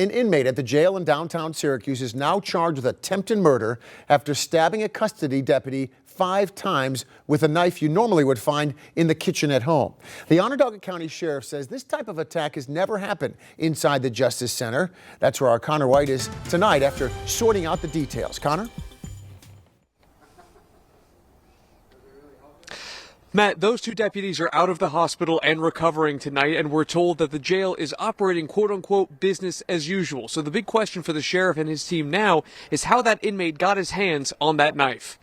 An inmate at the jail in downtown Syracuse is now charged with attempted murder after stabbing a custody deputy 5 times with a knife you normally would find in the kitchen at home. The Onondaga County Sheriff says this type of attack has never happened inside the Justice Center. That's where our Connor White is tonight after sorting out the details. Connor? Matt, those 2 deputies are out of the hospital and recovering tonight, and we're told that the jail is operating quote-unquote business as usual. So the big question for the sheriff and his team now is how that inmate got his hands on that knife.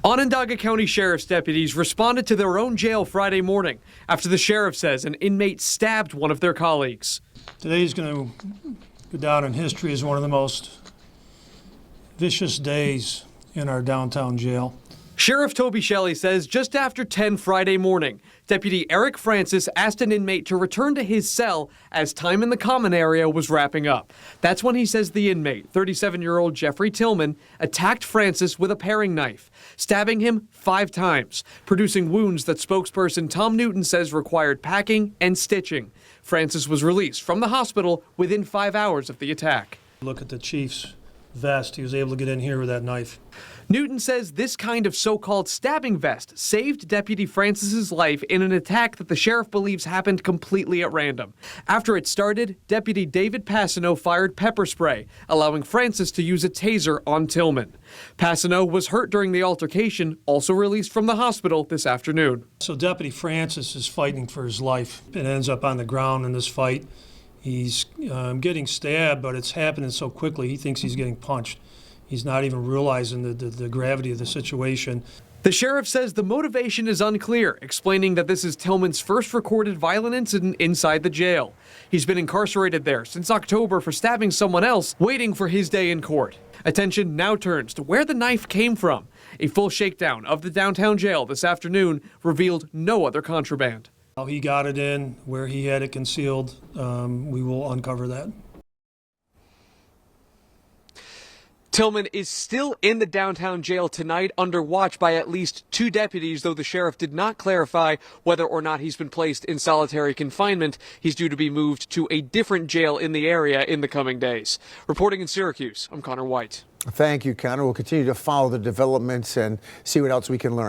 Onondaga County Sheriff's deputies responded to their own jail Friday morning after the sheriff says an inmate stabbed one of their colleagues. Today's going to go down in history as one of the most vicious days in our downtown jail. Sheriff Toby Shelley says just after 10 Friday morning, Deputy Eric Francis asked an inmate to return to his cell as time in the common area was wrapping up. That's when he says the inmate, 37-year-old Jeffrey Tillman, attacked Francis with a paring knife, stabbing him 5 times, producing wounds that spokesperson Tom Newton says required packing and stitching. Francis was released from the hospital within 5 hours of the attack. Look at the chief's vest. He was able to get in here with that knife. Newton says this kind of so-called stabbing vest saved Deputy Francis's life in an attack that the sheriff believes happened completely at random. After it started, Deputy David Passano fired pepper spray, allowing Francis to use a taser on Tillman. Passano was hurt during the altercation, also released from the hospital this afternoon. So Deputy Francis is fighting for his life and ends up on the ground in this fight. He's getting stabbed, but it's happening so quickly he thinks he's getting punched. He's not even realizing the gravity of the situation. The sheriff says the motivation is unclear, explaining that this is Tillman's first recorded violent incident inside the jail. He's been incarcerated there since October for stabbing someone else, waiting for his day in court. Attention now turns to where the knife came from. A full shakedown of the downtown jail this afternoon revealed no other contraband. How he got it in, where he had it concealed, we will uncover that. Tillman is still in the downtown jail tonight under watch by at least 2 deputies, though the sheriff did not clarify whether or not he's been placed in solitary confinement. He's due to be moved to a different jail in the area in the coming days. Reporting in Syracuse, I'm Connor White. Thank you, Connor. We'll continue to follow the developments and see what else we can learn.